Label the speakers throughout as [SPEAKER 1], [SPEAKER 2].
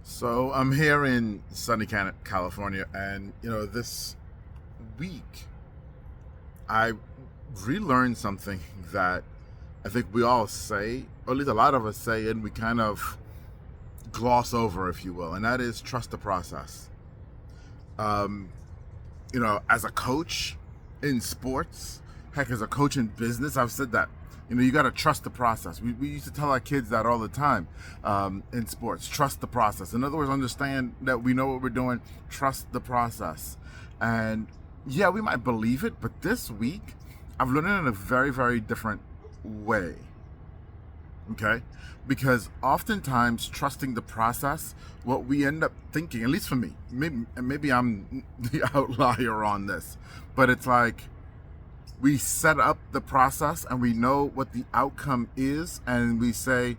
[SPEAKER 1] So I'm here in sunny California, and this week I relearned something that I think we all say, or at least a lot of us say, and we kind of gloss over, if you will, and that is trust the process. Um, as a coach in sports, heck, as a coach in business, I've said that. You got to trust the process. We used to tell our kids that all the time in sports. Trust the process. In other words, understand that we know what we're doing. Trust the process. And yeah, we might believe it, but this week, I've learned it in a very, very different way. Okay? Because oftentimes, trusting the process, what we end up thinking, at least for me, maybe I'm the outlier on this, but it's like, we set up the process and we know what the outcome is, and we say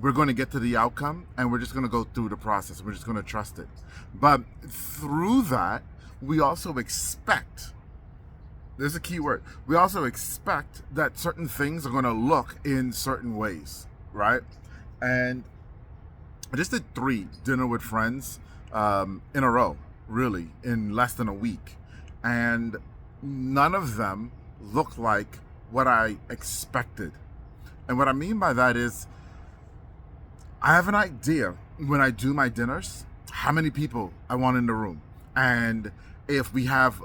[SPEAKER 1] we're going to get to the outcome and we're just going to go through the process. We're just going to trust it. But through that, we also expect, there's a key word, we also expect that certain things are going to look in certain ways, right? And I just did 3 dinner with friends in a row, really, in less than a week. And none of them look like what I expected. And what I mean by that is, I have an idea when I do my dinners, how many people I want in the room. And if we have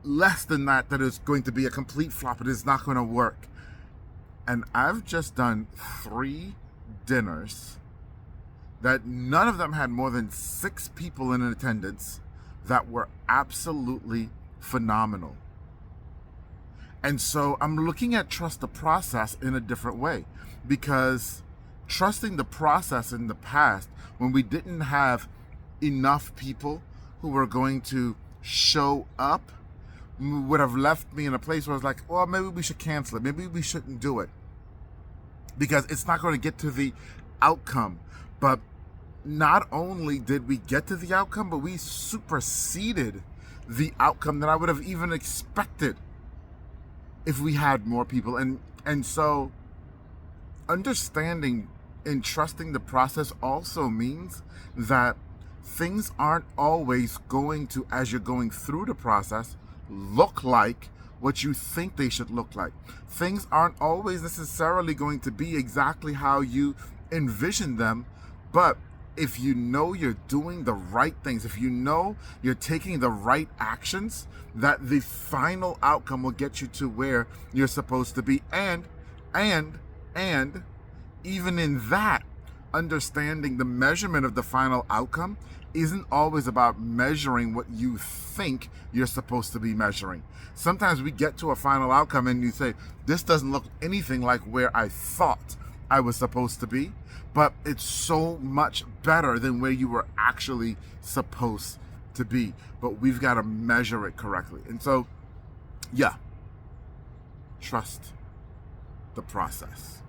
[SPEAKER 1] less than that, that is going to be a complete flop. It is not going to work. And I've just done 3 dinners that none of them had more than 6 people in attendance that were absolutely phenomenal. And so I'm looking at trust the process in a different way, because trusting the process in the past, when we didn't have enough people who were going to show up, would have left me in a place where I was like, well, maybe we should cancel it. Maybe we shouldn't do it, because it's not going to get to the outcome. But not only did we get to the outcome, but we superseded the outcome that I would have even expected if we had more people. And so understanding and trusting the process also means that things aren't always going to, as you're going through the process, look like what you think they should look like. Things aren't always necessarily going to be exactly how you envision them, but if you know you're doing the right things, if you know you're taking the right actions, that the final outcome will get you to where you're supposed to be. And even in that, understanding the measurement of the final outcome isn't always about measuring what you think you're supposed to be measuring. Sometimes we get to a final outcome and you say, this doesn't look anything like where I thought I was supposed to be, but it's so much better than where you were actually supposed to be. But we've got to measure it correctly. And so, yeah, trust the process.